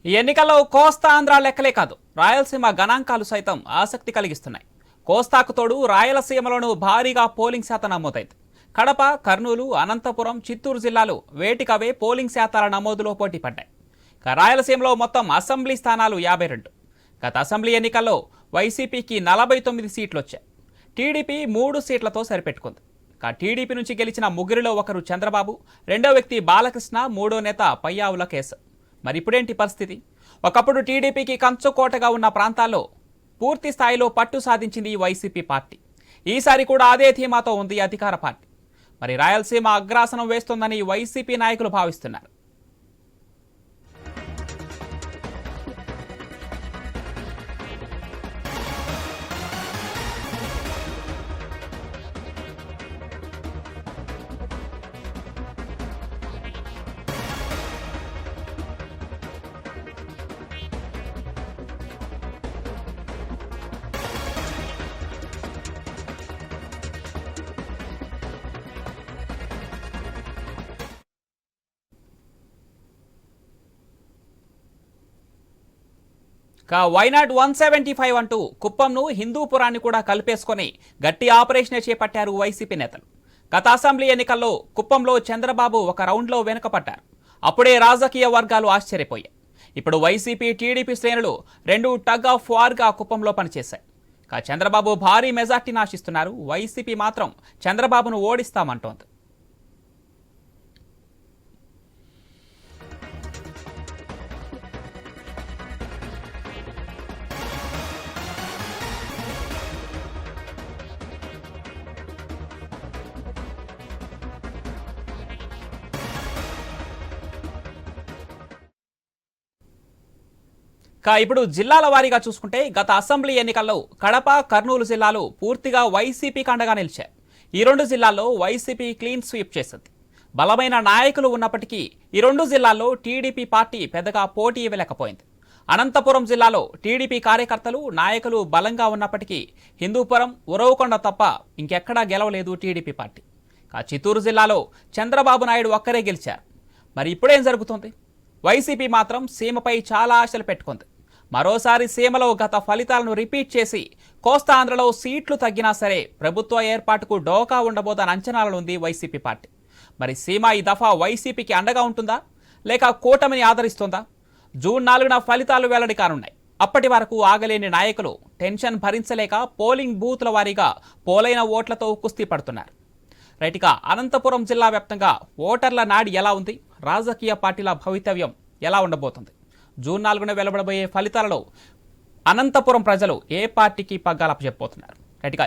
ఈ ఎన్నికల్లో కోస్తా ఆంధ్ర లెక్కలే కాదు, రాయలసీమ గణాంకాలు సైతం ఆసక్తి కలిగిస్తున్నాయి. కోస్తాకు తోడు రాయలసీమలోనూ భారీగా పోలింగ్ శాతం నమోదైంది. కడప, కర్నూలు, అనంతపురం, చిత్తూరు జిల్లాలు వేటికవే పోలింగ్ శాతాల నమోదులో పోటీ పడ్డాయి. రాయలసీమలో మొత్తం అసెంబ్లీ స్థానాలు 52. గత అసెంబ్లీ ఎన్నికల్లో వైసీపీకి 49 సీట్లు వచ్చాయి. టీడీపీ 3 సీట్లతో సరిపెట్టుకుంది. టీడీపీ నుంచి గెలిచిన ముగ్గురిలో ఒకరు చంద్రబాబు, రెండో వ్యక్తి బాలకృష్ణ, మూడో నేత పయ్యావుల కేశవ్. మరి ఇప్పుడేంటి పరిస్థితి? ఒకప్పుడు టీడీపీకి కంచుకోటగా ఉన్న ప్రాంతాల్లో పూర్తి స్థాయిలో పట్టు సాధించింది వైసీపీ పార్టీ. ఈసారి కూడా అదే ధీమాతో ఉంది అధికార పార్టీ. మరి రాయలసీమ అగ్రాసనం వేస్తోందని వైసీపీ నాయకులు భావిస్తున్నారు. వైనాడ్ 175 అంటూ కుప్పంను హిందూపురాన్ని కూడా కలిపేసుకొని గట్టి ఆపరేషన్ చేపట్టారు వైసీపీ నేతలు. గత అసెంబ్లీ ఎన్నికల్లో కుప్పంలో చంద్రబాబు ఒక రౌండ్లో వెనుకపడ్డారు. అప్పుడే రాజకీయ వర్గాలు ఆశ్చర్యపోయాయి. ఇప్పుడు వైసీపీ, టీడీపీ శ్రేణులు రెండు టగ్ ఆఫ్ వార్గా కుప్పంలో పనిచేశాయి. చంద్రబాబు భారీ మెజార్టీని ఆశిస్తున్నారు. వైసీపీ మాత్రం చంద్రబాబును ఓడిస్తామంటోంది. ఇప్పుడు జిల్లాల వారీగా చూసుకుంటే గత అసెంబ్లీ ఎన్నికల్లో కడప, కర్నూలు జిల్లాలు పూర్తిగా వైసీపీకి అండగా నిలిచాయి. ఈ రెండు జిల్లాల్లో వైసీపీ క్లీన్ స్వీప్ చేసింది. బలమైన నాయకులు ఉన్నప్పటికీ ఈ రెండు జిల్లాల్లో టీడీపీ పార్టీ పెద్దగా పోటీ ఇవ్వలేకపోయింది. అనంతపురం జిల్లాలో టీడీపీ కార్యకర్తలు, నాయకులు బలంగా ఉన్నప్పటికీ హిందూపురం, ఉరవకొండ తప్ప ఇంకెక్కడా గెలవలేదు టీడీపీ పార్టీ. చిత్తూరు జిల్లాలో చంద్రబాబు నాయుడు ఒక్కరే గెలిచారు. మరి ఇప్పుడేం జరుగుతుంది? వైసీపీ మాత్రం సీమపై చాలా ఆశలు పెట్టుకుంది. మరోసారి సీమలో గత ఫలితాలను రిపీట్ చేసి కోస్తా ఆంధ్రలో సీట్లు తగ్గినా సరే ప్రభుత్వ ఏర్పాటుకు డోకా ఉండబోదని అంచనాలు ఉంది వైసీపీ పార్టీ. మరి సీమ ఈ దఫా వైసీపీకి అండగా ఉంటుందా, లేక కూటమిని ఆదరిస్తుందా? జూన్ 4న ఫలితాలు వెల్లడి కానున్నాయి. అప్పటి వరకు ఆగలేని నాయకులు టెన్షన్ భరించలేక పోలింగ్ బూత్ల వారీగా పోలైన ఓట్లతో కుస్తీ పడుతున్నారు. రైట్గా అనంతపురం జిల్లా వ్యాప్తంగా ఓటర్ల నాడి ఎలా ఉంది? రాజకీయ పార్టీల భవితవ్యం ఎలా ఉండబోతుంది? జూన్ 4న వెలువడబోయే ఫలితాలలో అనంతపురం ప్రజలు ఏ పార్టీకి పగ్గాలప్ప చెప్పబోతున్నారు? రైట్గా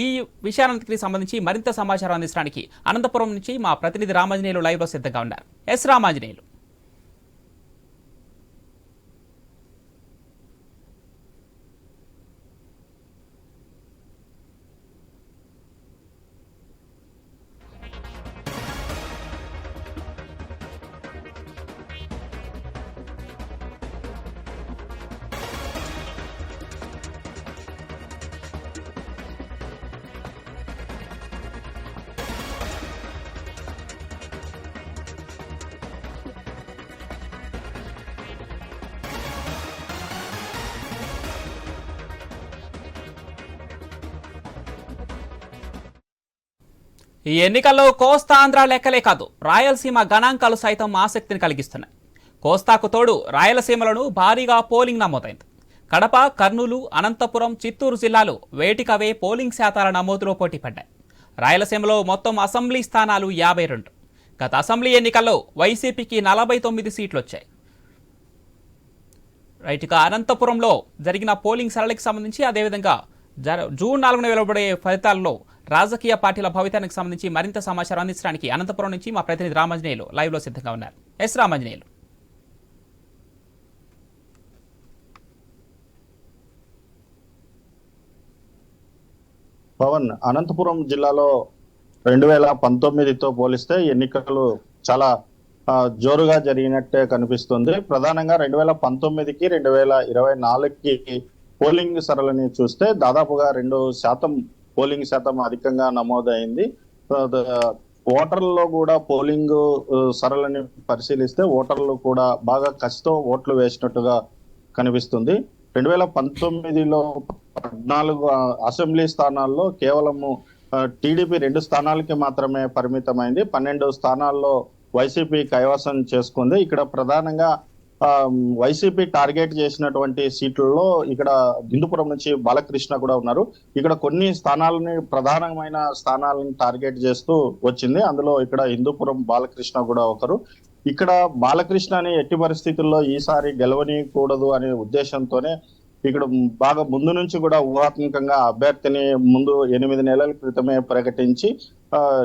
ఈ విషయానికి సంబంధించి మరింత సమాచారం అందించడానికి అనంతపురం నుంచి మా ప్రతినిధి రామాంజనేయులు లైవ్లో సిద్ధంగా ఉన్నారు. ఎస్ రామాంజనేయులు. ఈ ఎన్నికల్లో కోస్తా ఆంధ్ర లెక్కలే కాదు, రాయలసీమ గణాంకాలు సైతం ఆసక్తిని కలిగిస్తున్నాయి. కోస్తాకు తోడు రాయలసీమలోనూ భారీగా పోలింగ్ నమోదైంది. కడప, కర్నూలు, అనంతపురం, చిత్తూరు జిల్లాలు వేటికవే పోలింగ్ శాతాల నమోదులో పోటీ పడ్డాయి. రాయలసీమలో మొత్తం అసెంబ్లీ స్థానాలు 52. గత అసెంబ్లీ ఎన్నికల్లో వైసీపీకి 49 సీట్లు వచ్చాయి. రైట్గా అనంతపురంలో జరిగిన పోలింగ్ సరళికి సంబంధించి, అదేవిధంగా జూన్ 4న వెలువడే ఫలితాల్లో రాజకీయ పార్టీల భవితానికి సంబంధించి మరింత సమాచారం అందించడానికి అనంతపురం నుంచి మా ప్రతినిధి రామాంజనేయులు లైవ్లో సిద్ధంగా ఉన్నారు. ఎస్ రామాంజనేయులు. పవన్, అనంతపురం జిల్లాలో 2019తో పోలిస్తే ఎన్నికలు చాలా జోరుగా జరిగినట్టే కనిపిస్తుంది. ప్రధానంగా 2019కి 2024కి పోలింగ్ సరళిని చూస్తే దాదాపుగా 2% పోలింగ్ శాతం అధికంగా నమోదైంది. ఓటర్లలో కూడా పోలింగ్ సరళిని పరిశీలిస్తే ఓటర్లు కూడా బాగా కసితో ఓట్లు వేసినట్టుగా కనిపిస్తుంది. 2019లో 14 అసెంబ్లీ స్థానాల్లో కేవలము టీడీపీ 2 స్థానాలకి మాత్రమే పరిమితమైంది. 12 స్థానాల్లో వైసీపీ కైవసం చేసుకుంది. ఇక్కడ ప్రధానంగా వైసీపీ టార్గెట్ చేసినటువంటి సీట్లలో ఇక్కడ హిందూపురం నుంచి బాలకృష్ణ కూడా ఉన్నారు. ఇక్కడ కొన్ని స్థానాలని ప్రధానమైన స్థానాలను టార్గెట్ చేస్తూ వచ్చింది. అందులో ఇక్కడ హిందూపురం బాలకృష్ణ కూడా ఒకరు. ఇక్కడ బాలకృష్ణని ఎట్టి పరిస్థితుల్లో ఈసారి గెలవనీయకూడదు అనే ఉద్దేశంతోనే ఇక్కడ బాగా ముందు నుంచి కూడా ఊహాత్మకంగా అభ్యర్థిని ముందు 8 నెలల క్రితమే ప్రకటించి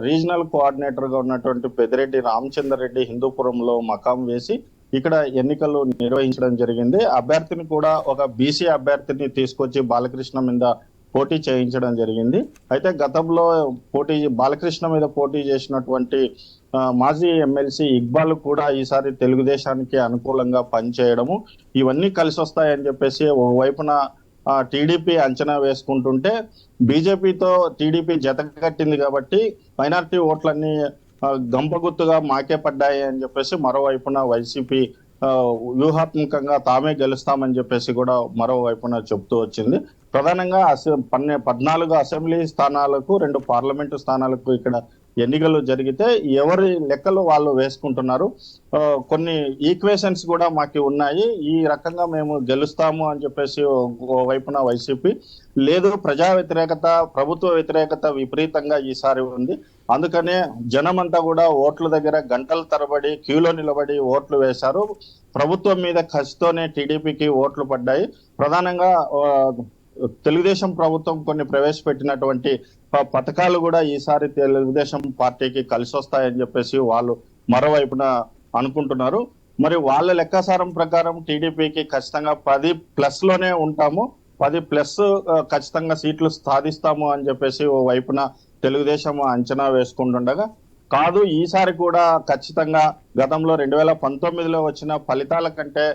రీజనల్ కోఆర్డినేటర్ గా ఉన్నటువంటి పెద్దిరెడ్డి రామచంద్ర రెడ్డి హిందూపురంలో మకాం వేసి ఇక్కడ ఎన్నికలు నిర్వహించడం జరిగింది. అభ్యర్థిని కూడా ఒక బీసీ అభ్యర్థిని తీసుకొచ్చి బాలకృష్ణ మీద పోటీ చేయించడం జరిగింది. అయితే గతంలో బాలకృష్ణ మీద పోటీ చేసినటువంటి మాజీ ఎమ్మెల్సీ ఇక్బాల్ కూడా ఈసారి తెలుగుదేశానికి అనుకూలంగా పనిచేయడము ఇవన్నీ కలిసి వస్తాయని చెప్పేసి ఓవైపున టీడీపీ అంచనా వేసుకుంటుంటే బీజేపీతో టీడీపీ జతకట్టింది కాబట్టి మైనారిటీ ఓట్లన్నీ గంపగుత్తుగా మాకే పడ్డాయి అని చెప్పేసి మరోవైపున వైసీపీ వ్యూహాత్మకంగా తామే గెలుస్తామని చెప్పేసి కూడా మరోవైపున చెప్తూ వచ్చింది. ప్రధానంగా 14 అసెంబ్లీ స్థానాలకు 2 పార్లమెంటు స్థానాలకు ఇక్కడ ఎన్నికలు జరిగితే ఎవరి లెక్కలు వాళ్ళు వేసుకుంటున్నారు. కొన్ని ఈక్వేషన్స్ కూడా మాకు ఉన్నాయి, ఈ రకంగా మేము గెలుస్తాము అని చెప్పేసి వైపున వైసీపీ లేదు, ప్రజా వ్యతిరేకత ప్రభుత్వ వ్యతిరేకత విపరీతంగా ఈసారి ఉంది. అందుకనే జనమంతా కూడా ఓట్ల దగ్గర గంటల తరబడి క్యూలో నిలబడి ఓట్లు వేశారు. ప్రభుత్వం మీద కసితోనే టీడీపీకి ఓట్లు పడ్డాయి. ప్రధానంగా తెలుగుదేశం ప్రభుత్వం కొన్ని ప్రవేశపెట్టినటువంటి పథకాలు కూడా ఈసారి తెలుగుదేశం పార్టీకి కలిసి వస్తాయని చెప్పేసి వాళ్ళు మరోవైపున అనుకుంటున్నారు. మరి వాళ్ళ లెక్కాసారం ప్రకారం టీడీపీకి ఖచ్చితంగా 10+ లోనే ఉంటాము, 10+ ఖచ్చితంగా సీట్లు సాధిస్తాము అని చెప్పేసి ఓ వైపున తెలుగుదేశం అంచనా వేసుకుంటుండగా కాదు, ఈసారి కూడా ఖచ్చితంగా గతంలో 2019లో వచ్చిన ఫలితాల కంటే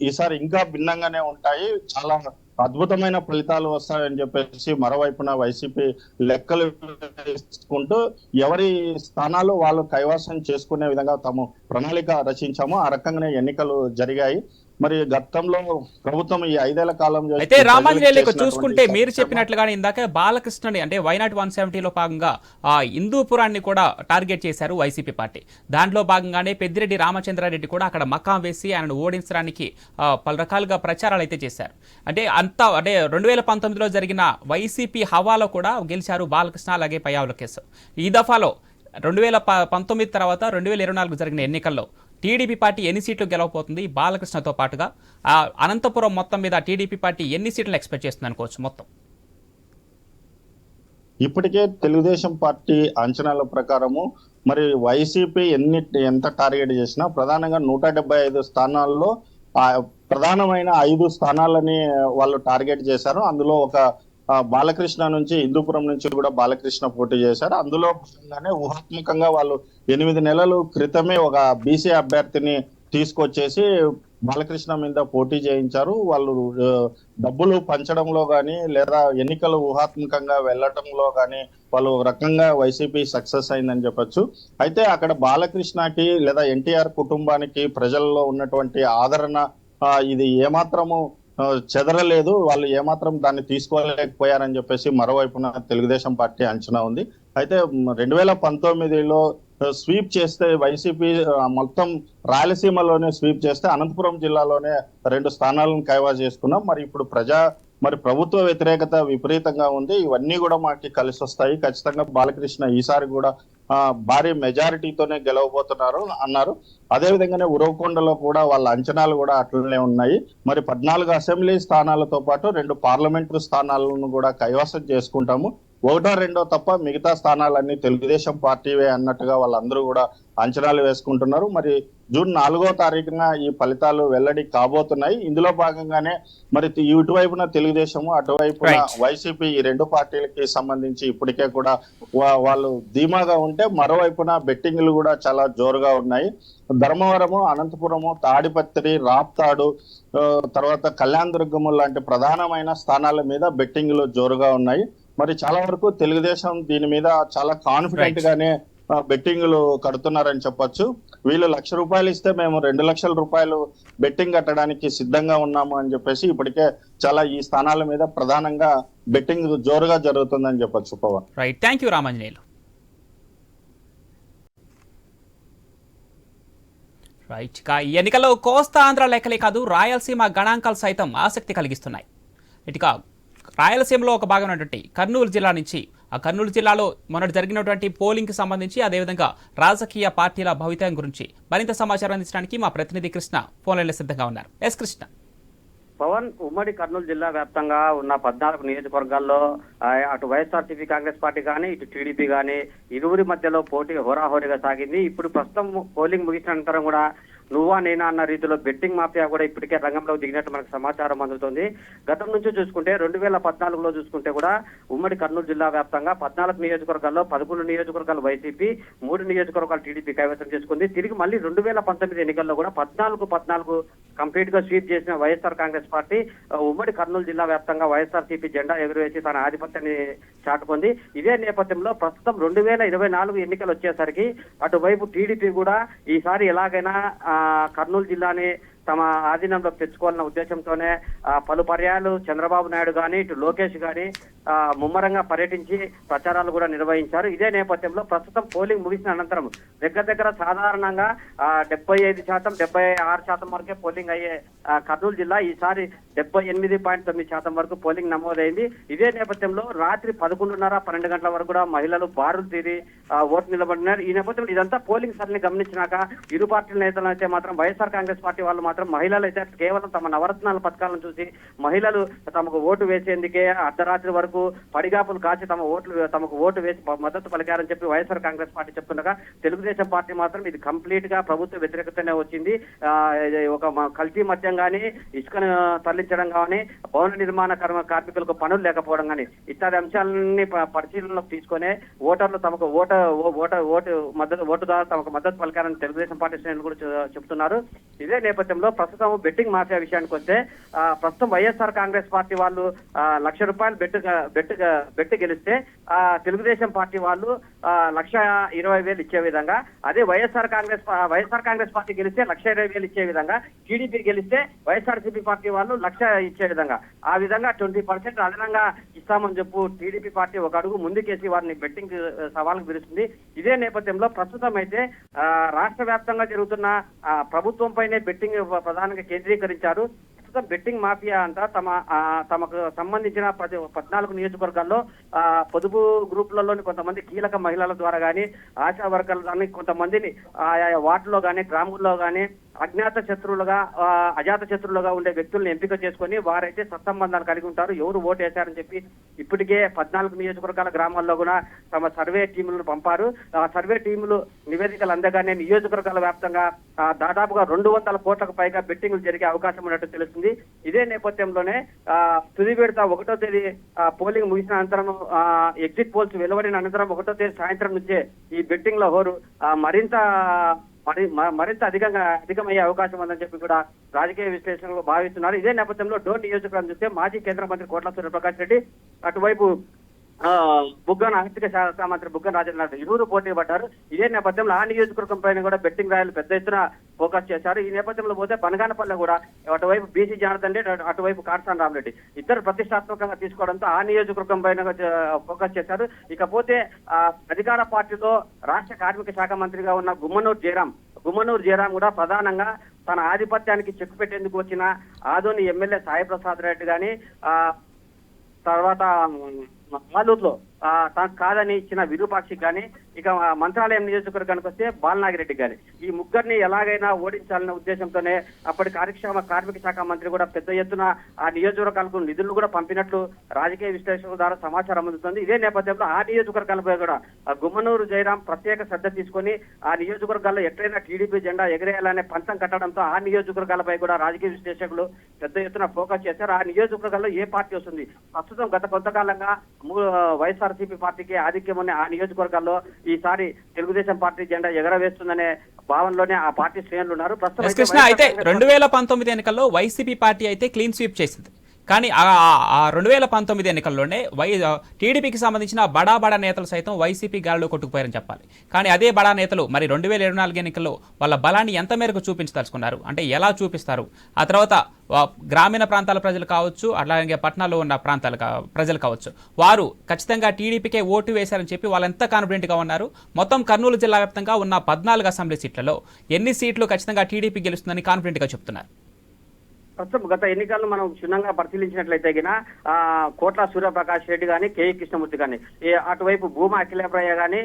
ఈసారి ఇంకా భిన్నంగానే ఉంటాయి, చాలా అద్భుతమైన ఫలితాలు వస్తాయని చెప్పేసి మరోవైపున వైసీపీ లెక్కలు వేసుకుంటూ ఎవరి స్థానాలు వాళ్ళు కైవసం చేసుకునే విధంగా తాము ప్రణాళిక రచించామో ఆ రకంగానే ఎన్నికలు జరిగాయి. మరి గతంలో ప్రభుత్వం ఈ 5 ఏళ్ల కాలం అయితే రామాంజనేయులకు చూసుకుంటే మీరు చెప్పినట్లుగానే ఇందాక బాలకృష్ణని అంటే వైనాట్ 170లో భాగంగా ఆ హిందూపురాన్ని కూడా టార్గెట్ చేశారు వైసీపీ పార్టీ. దాంట్లో భాగంగానే పెద్దిరెడ్డి రామచంద్రారెడ్డి కూడా అక్కడ మకాం వేసి ఆయనను ఓడించడానికి పలు రకాలుగా ప్రచారాలు అయితే చేశారు. అంటే 2019లో జరిగిన వైసీపీ హవాలో కూడా గెలిచారు బాలకృష్ణ, అలాగే పయ్యావుల కేసు. ఈ దఫాలో 2019 తర్వాత 2024 జరిగిన ఎన్నికల్లో టీడీపీ పార్టీ ఎన్ని సీట్లు గెలవబోతుంది? బాలకృష్ణతో పాటుగా అనంతపురం మొత్తం మీద టీడీపీ పార్టీ ఎన్ని సీట్లు ఎక్స్పెక్ట్ చేస్తుంది అనుకోవచ్చు? మొత్తం ఇప్పటికే తెలుగుదేశం పార్టీ అంచనాల ప్రకారము మరి వైసీపీ ఎంత టార్గెట్ చేసినా ప్రధానంగా 175 స్థానాల్లో ప్రధానమైన 5 స్థానాలని వాళ్ళు టార్గెట్ చేశారు. అందులో ఒక బాలకృష్ణ నుంచి హిందూపురం నుంచి కూడా బాలకృష్ణ పోటీ చేశారు. అందులో భాగంగానే ఊహాత్మకంగా వాళ్ళు 8 నెలల క్రితమే ఒక బీసీ అభ్యర్థిని తీసుకొచ్చేసి బాలకృష్ణ మీద పోటీ చేయించారు. వాళ్ళు డబ్బులు పంచడంలో కానీ లేదా ఎన్నికలు ఊహాత్మకంగా వెళ్ళటంలో కానీ వాళ్ళు ఒక రకంగా వైసీపీ సక్సెస్ అయిందని చెప్పొచ్చు. అయితే అక్కడ బాలకృష్ణకి లేదా ఎన్టీఆర్ కుటుంబానికి ప్రజల్లో ఉన్నటువంటి ఆదరణ ఇది ఏమాత్రము చెదరలేదు, వాళ్ళు ఏమాత్రం దాన్ని తీసుకోలేకపోయారని చెప్పేసి మరోవైపున తెలుగుదేశం పార్టీ అంచనా ఉంది. అయితే 2019లో స్వీప్ చేస్తే వైసీపీ మొత్తం రాయలసీమలోనే స్వీప్ చేస్తే అనంతపురం జిల్లాలోనే 2 స్థానాలను కైవసం చేసుకున్నాం. మరి ఇప్పుడు ప్రభుత్వ వ్యతిరేకత విపరీతంగా ఉంది, ఇవన్నీ కూడా మాకు కలిసి వస్తాయి, ఖచ్చితంగా బాలకృష్ణ ఈసారి కూడా భారీ మెజారిటీతోనే గెలవబోతున్నారు అన్నారు. అదేవిధంగానే ఉరవకొండలో కూడా వాళ్ళ అంచనాలు కూడా అట్లనే ఉన్నాయి. మరి 14 అసెంబ్లీ స్థానాలతో పాటు 2 పార్లమెంటు స్థానాలను కూడా కైవసం చేసుకుంటాము, 1-2 తప్ప మిగతా స్థానాలన్నీ తెలుగుదేశం పార్టీవే అన్నట్టుగా వాళ్ళందరూ కూడా అంచనాలు వేసుకుంటున్నారు. మరి జూన్ 4వ తారీఖున ఈ ఫలితాలు వెల్లడి కాబోతున్నాయి. ఇందులో భాగంగానే మరి ఇటువైపున తెలుగుదేశము, అటువైపున వైసీపీ, ఈ 2 పార్టీలకి సంబంధించి ఇప్పటికే కూడా వాళ్ళు ధీమాగా ఉంటే మరోవైపున బెట్టింగ్లు కూడా చాలా జోరుగా ఉన్నాయి. ధర్మవరము, అనంతపురము, తాడిపత్రి, రాప్తాడు, తర్వాత కళ్యాణదుర్గము లాంటి ప్రధానమైన స్థానాల మీద బెట్టింగ్లు జోరుగా ఉన్నాయి. మరి చాలా వరకు తెలుగుదేశం దీని మీద చాలా కాన్ఫిడెంట్ గానే బెట్టింగ్లు కడుతున్నారని చెప్పొచ్చు. వీళ్ళు ₹1,00,000 ఇస్తే మేము ₹2,00,000 బెట్టింగ్ కట్టడానికి సిద్ధంగా ఉన్నాము అని చెప్పేసి ఇప్పటికే చాలా ఈ స్థానాల మీద ప్రధానంగా బెట్టింగ్ జోరుగా జరుగుతుందని చెప్పొచ్చు. Pawan. Right, thank you Ramanjaneyulu. Right, ఈ ఎన్నికల్లో కోస్తా ఆంధ్ర లెక్కలే కాదు రాయలసీమ గణాంకాలు సైతం ఆసక్తి కలిగిస్తున్నాయి. ఇటుక రాయలసీమలో ఒక భాగమైనటువంటి కర్నూలు జిల్లా నుంచి, ఆ కర్నూలు జిల్లాలో మొన్నటి జరిగినటువంటి పోలింగ్కి సంబంధించి, అదేవిధంగా రాజకీయ పార్టీల భవితవ్యం గురించి మరింత సమాచారం అందించడానికి మా ప్రతినిధి కృష్ణ ఫోన్ లైన్లో సిద్ధంగా ఉన్నారు. ఎస్ కృష్ణ. పవన్, ఉమ్మడి కర్నూలు జిల్లా వ్యాప్తంగా ఉన్న 14 నియోజకవర్గాల్లో అటు వైఎస్ఆర్సీపీ కాంగ్రెస్ పార్టీ కానీ ఇటు టీడీపీ కానీ ఇరువురి మధ్యలో పోటీ హోరాహోరీగా సాగింది. ఇప్పుడు ప్రస్తుతం పోలింగ్ ముగిసిన అనంతరం కూడా నువ్వా నేనా అన్న రీతిలో బెట్టింగ్ మాఫియా కూడా ఇప్పటికే రంగంలోకి దిగినట్టు మనకు సమాచారం అందుతుంది. గతం నుంచి చూసుకుంటే 2014లో చూసుకుంటే కూడా ఉమ్మడి కర్నూలు జిల్లా వ్యాప్తంగా 14 నియోజకవర్గాల్లో 11 నియోజకవర్గాలు వైసీపీ, 3 నియోజకవర్గాలు టీడీపీ కైవసం చేసుకుంది. తిరిగి మళ్ళీ 2019 ఎన్నికల్లో కూడా 14 కంప్లీట్ గా స్వీప్ చేసిన వైఎస్ఆర్ కాంగ్రెస్ పార్టీ ఉమ్మడి కర్నూలు జిల్లా వ్యాప్తంగా వైఎస్ఆర్సీపీ జెండా ఎగురవేసి తన ఆధిపత్యాన్ని చాటుకుంది. ఇదే నేపథ్యంలో ప్రస్తుతం 2024 ఎన్నికలు వచ్చేసరికి అటువైపు టీడీపీ కూడా ఈసారి ఎలాగైనా కర్నూలు జిల్లాని తమ ఆధీనంలోకి తెచ్చుకోవాలన్న ఉద్దేశంతోనే పలు పర్యాలు చంద్రబాబు నాయుడు కానీ ఇటు లోకేష్ కానీ ముమ్మరంగా పర్యటించి ప్రచారాలు కూడా నిర్వహించారు. ఇదే నేపథ్యంలో ప్రస్తుతం పోలింగ్ ముగిసిన అనంతరం దగ్గర సాధారణంగా 75%, 76% వరకే పోలింగ్ అయ్యే కర్నూలు జిల్లా ఈసారి 78.9% వరకు పోలింగ్ నమోదైంది. ఇదే నేపథ్యంలో రాత్రి 11:30, 12 గంటల వరకు కూడా మహిళలు బారులు తీరి ఓటు నిలబడినారు. ఈ నేపథ్యంలో ఇదంతా పోలింగ్ సరళిని గమనించినాక ఇరు పార్టీల నేతలు అయితే మాత్రం వైఎస్ఆర్ కాంగ్రెస్ పార్టీ వాళ్ళు మాత్రం మహిళలు అయితే కేవలం తమ నవరత్నాల పథకాలను చూసి మహిళలు తమకు ఓటు వేసేందుకే అర్ధరాత్రి వరకు పడిగాపులు కాచి తమకు ఓటు వేసి మద్దతు పలికారని చెప్పి వైఎస్ఆర్ కాంగ్రెస్ పార్టీ చెప్తుండగా తెలుగుదేశం పార్టీ మాత్రం ఇది కంప్లీట్ గా ప్రభుత్వ వ్యతిరేకతనే వచ్చింది. ఒక కల్తీ మద్యం గానీ, ఇసుకను తరలించడం కానీ, భవన నిర్మాణ కార్మికులకు పనులు లేకపోవడం కానీ ఇత్యాది అంశాలన్నీ పరిశీలనలోకి తీసుకునే ఓటర్లు తమకు ఓటు ద్వారా తమకు మద్దతు పలికారని తెలుగుదేశం పార్టీ శ్రేణులు కూడా చెబుతున్నారు. ఇదే నేపథ్యంలో ప్రస్తుతం బెట్టింగ్ మాఫియా విషయానికి వస్తే ప్రస్తుతం వైఎస్ఆర్ కాంగ్రెస్ పార్టీ వాళ్ళు ₹1,00,000 బెట్ గెలిస్తే తెలుగుదేశం పార్టీ వాళ్ళు ₹1,20,000 ఇచ్చే విధంగా, అదే వైఎస్ఆర్ కాంగ్రెస్ పార్టీ గెలిస్తే ₹1,20,000 ఇచ్చే విధంగా, టీడీపీ గెలిస్తే వైఎస్ఆర్సీపీ పార్టీ వాళ్ళు 1,00,000 ఇచ్చే విధంగా, ఆ విధంగా 20% అదనంగా ఇస్తామని చెప్పు టీడీపీ పార్టీ ఒక అడుగు ముందుకేసి వారిని బెట్టింగ్ సవాల్కు పిలుస్తుంది. ఇదే నేపథ్యంలో ప్రస్తుతం అయితే రాష్ట్ర వ్యాప్తంగా జరుగుతున్న ప్రభుత్వం పైనే బెట్టింగ్ ప్రధానంగా కేంద్రీకరించారు. బెట్టింగ్ మాఫియా అంతా తమకు సంబంధించిన 14 నియోజకవర్గాల్లో పొదుపు గ్రూపులలోని కొంతమంది కీలక మహిళల ద్వారా కానీ, ఆశా వర్కర్లు కానీ, కొంతమందిని వార్డులో కానీ, గ్రామాల్లో కానీ అజ్ఞాత శత్రువులుగా, అజాత శత్రువులుగా ఉండే వ్యక్తులను ఎంపిక చేసుకుని వారైతే సత్సంబంధాలు కలిగి ఉంటారు. ఎవరు ఓటు వేశారని చెప్పి ఇప్పటికే 14 నియోజకవర్గాల గ్రామాల్లో కూడా తమ సర్వే టీములను పంపారు. ఆ సర్వే టీములు నివేదికలు అందగానే నియోజకవర్గాల వ్యాప్తంగా దాదాపుగా 200 కోట్లకు పైగా బెట్టింగ్లు జరిగే అవకాశం ఉన్నట్టు తెలుస్తుంది. ఇదే నేపథ్యంలోనే తుది విడత 1వ తేదీ పోలింగ్ ముగిసిన అనంతరం, ఎగ్జిట్ పోల్స్ వెలువడిన అనంతరం 1వ తేదీ సాయంత్రం నుంచే ఈ బెట్టింగ్ లో హోరు మరింత అధికమయ్యే అవకాశం ఉందని చెప్పి కూడా రాజకీయ విశ్లేషకులు భావిస్తున్నారు. ఇదే నేపథ్యంలో డోన్ నియోజకవర్గం చూస్తే మాజీ కేంద్ర మంత్రి కోట్ల సూర్యప్రకాష్ రెడ్డి, అటువైపు బుగ్గన ఆర్థిక శాఖ మంత్రి బుగ్గన రాజేంద్ర ఇరువురు పోటీ పడ్డారు. ఇదే నేపథ్యంలో ఆ నియోజకవర్గం పైన కూడా బెట్టింగ్ రాయలు పెద్ద ఎత్తున ఫోకస్ చేశారు. ఈ నేపథ్యంలో పోతే బనగానపల్లి కూడా అటువైపు బీసీ జనార్దన్ రెడ్డి, అటువైపు కాటసాని రామరెడ్డి ఇద్దరు ప్రతిష్టాత్మకంగా తీసుకోవడంతో ఆ నియోజకవర్గం పైన ఫోకస్ చేశారు. ఇకపోతే అధికార పార్టీలో రాష్ట్ర కార్మిక శాఖ మంత్రిగా ఉన్న గుమ్మనూరు జయరాం కూడా ప్రధానంగా తన ఆధిపత్యానికి చెక్ పెట్టేందుకు వచ్చిన ఆదోని ఎమ్మెల్యే సాయి ప్రసాద్ రెడ్డి గాని, తర్వాత ఆలూరులో తనకు కాదని ఇచ్చిన విరూపాక్షి కానీ, ఇక మంత్రాలయం నియోజకవర్గానికి వస్తే బాలనాగిరెడ్డి కానీ, ఈ ముగ్గురిని ఎలాగైనా ఓడించాలనే ఉద్దేశంతోనే అప్పటి కార్మిక శాఖ మంత్రి కూడా పెద్ద ఎత్తున ఆ నియోజకవర్గాలకు నిధులు కూడా పంపినట్లు రాజకీయ విశ్లేషకుల ద్వారా సమాచారం అందుతుంది. ఇదే నేపథ్యంలో ఆ నియోజకవర్గాలపై కూడా గుమ్మనూరు జయరాం ప్రత్యేక శ్రద్ధ తీసుకొని ఆ నియోజకవర్గాల్లో ఎక్కడైనా టీడీపీ జెండా ఎగరేయాలనే పంతం కట్టడంతో ఆ నియోజకవర్గాలపై కూడా రాజకీయ విశ్లేషకులు పెద్ద ఎత్తున ఫోకస్ చేశారు. ఆ నియోజకవర్గాల్లో ఏ పార్టీ వస్తుంది, ప్రస్తుతం గత కొంతకాలంగా వైఎస్ఆర్సీపీ పార్టీకి ఆధిక్యం ఉన్న ఆ నియోజకవర్గాల్లో ఈసారి తెలుగుదేశం పార్టీ జెండా ఎగరవేస్తుందనే భావనలోనే ఆ పార్టీ శ్రేణులు ఉన్నారు. ప్రస్తుతం కృష్ణ అయితే 2019 ఎన్నికల్లో వైసీపీ పార్టీ అయితే క్లీన్ స్వీప్ చేసింది. కానీ 2019 ఎన్నికల్లోనే టీడీపీకి సంబంధించిన బడా బడా నేతలు సైతం వైసీపీ గాలిలో కొట్టుకుపోయారని చెప్పాలి. కానీ అదే బడా నేతలు మరి 2024 ఎన్నికల్లో వాళ్ళ బలాన్ని ఎంత మేరకు చూపించదలుచుకున్నారు, అంటే ఎలా చూపిస్తారు? ఆ తర్వాత గ్రామీణ ప్రాంతాల ప్రజలు కావచ్చు, అలాగే పట్టణాల్లో ఉన్న ప్రజలు కావచ్చు, వారు ఖచ్చితంగా టీడీపీకే ఓటు వేశారని చెప్పి వాళ్ళు ఎంత కాన్ఫిడెంట్గా ఉన్నారు? మొత్తం కర్నూలు జిల్లా వ్యాప్తంగా ఉన్న 14 అసెంబ్లీ సీట్లలో ఎన్ని సీట్లు ఖచ్చితంగా టీడీపీ గెలుస్తుందని కాన్ఫిడెంట్గా చెప్తున్నారు? ప్రస్తుతం గత ఎన్నికలను మనం క్షుణ్ణంగా పరిశీలించినట్లయితే కోట్ల సూర్యప్రకాష్ రెడ్డి కానీ, కేఈ కృష్ణమూర్తి కానీ, అటువైపు భూమా అఖిలప్రయ్య కానీ,